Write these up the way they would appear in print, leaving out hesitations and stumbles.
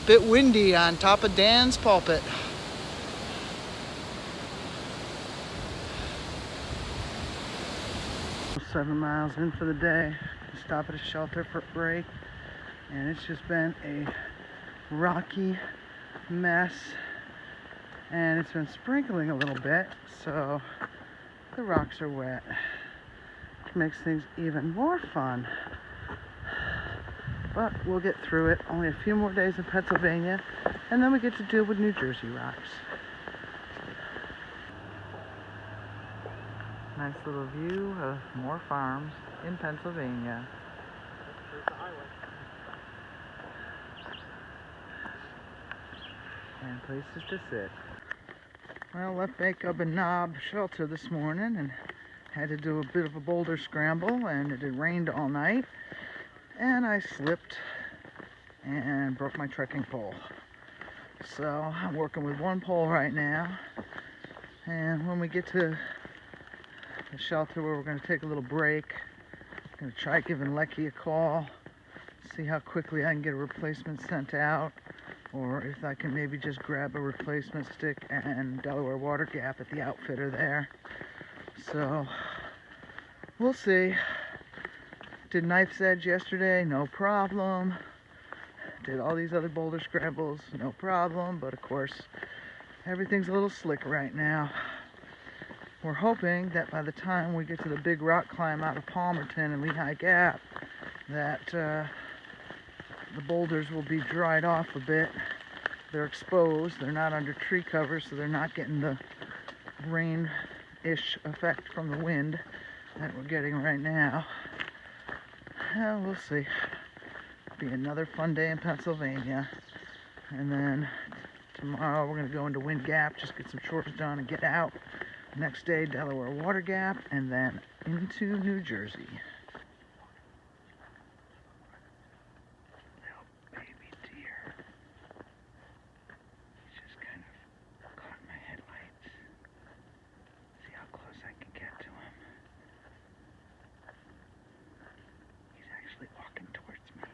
bit windy on top of Dan's pulpit. 7 miles in for the day. Stop at a shelter for a break, and it's just been a rocky mess, and it's been sprinkling a little bit, so the rocks are wet. It makes things even more fun, but we'll get through it. Only a few more days in Pennsylvania, and then we get to deal with New Jersey rocks. Nice little view of more farms in Pennsylvania. There's the highway. And places to sit. Well, left Bake Up and Knob shelter this morning and had to do a bit of a boulder scramble, and it had rained all night, and I slipped and broke my trekking pole. So I'm working with one pole right now, and when we get to the shelter where we're going to take a little break, I'm going to try giving Lecky a call, see how quickly I can get a replacement sent out, or if I can maybe just grab a replacement stick and Delaware water gap at the outfitter there. So we'll see. Did Knife's Edge yesterday, no problem. Did all these other boulder scrambles, no problem. But of course, everything's a little slick right now. We're hoping that by the time we get to the big rock climb out of Palmerton and Lehigh Gap, that the boulders will be dried off a bit. They're exposed, they're not under tree cover, so they're not getting the rain-ish effect from the wind that we're getting right now. Well, we'll see. Be another fun day in Pennsylvania. And then tomorrow we're going to go into Wind Gap, just get some chores done and get out. Next day, Delaware Water Gap, and then into New Jersey. Little baby deer. He's just kind of caught in my headlights. See how close I can get to him. He's actually walking towards me.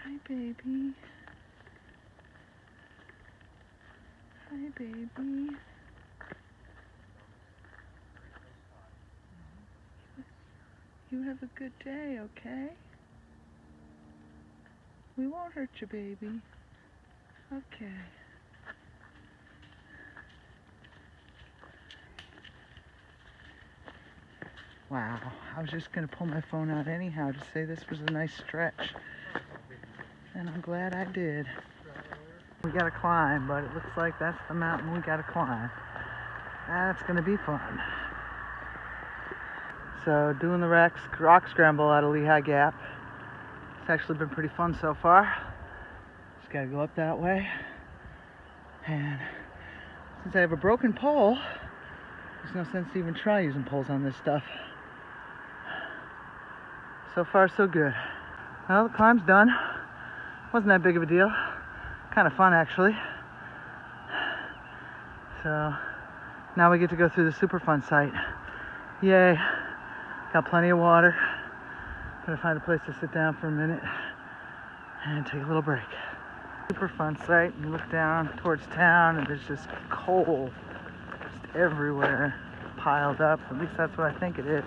Hi, baby. Hi, baby. You have a good day, okay? We won't hurt you, baby. Okay. Wow, I was just going to pull my phone out anyhow to say this was a nice stretch. And I'm glad I did. We gotta climb, but it looks like that's the mountain we gotta climb. That's gonna be fun. So doing the rock scramble out of Lehigh Gap. It's actually been pretty fun so far. Just gotta go up that way. And since I have a broken pole, there's no sense to even try using poles on this stuff. So far so good. Well, the climb's done. Wasn't that big of a deal. Kind of fun, actually. So now we get to go through the Superfund site. Yay. Got plenty of water. Gonna find a place to sit down for a minute and take a little break. Superfund site, you look down towards town and there's just coal just everywhere piled up. At least that's what I think it is.